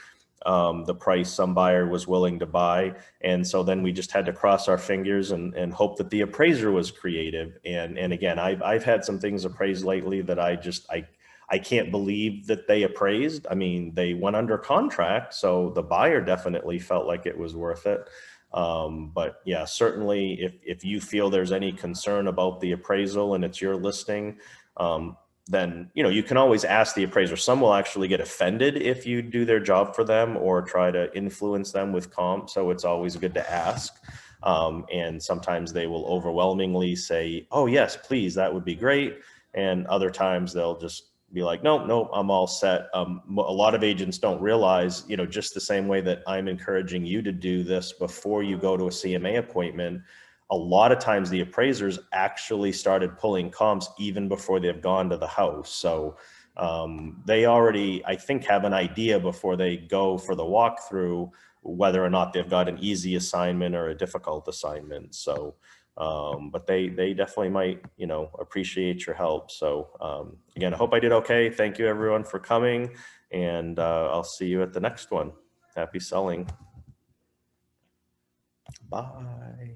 the price some buyer was willing to buy. And so then we just had to cross our fingers and hope that the appraiser was creative. And again, I've had some things appraised lately that I can't believe that they appraised. I mean, they went under contract, so the buyer definitely felt like it was worth it. But yeah, certainly if you feel there's any concern about the appraisal and it's your listing, then, you can always ask the appraiser. Some will actually get offended if you do their job for them or try to influence them with comp. So it's always good to ask. And sometimes they will overwhelmingly say, oh yes, please, that would be great. And other times they'll just be like, no, I'm all set. A lot of agents don't realize, just the same way that I'm encouraging you to do this before you go to a CMA appointment, a lot of times the appraisers actually started pulling comps even before they've gone to the house. So they already, I think, have an idea before they go for the walkthrough, whether or not they've got an easy assignment or a difficult assignment. So but they definitely might, appreciate your help. So again, I hope I did okay. Thank you everyone for coming, and I'll see you at the next one. Happy selling. Bye.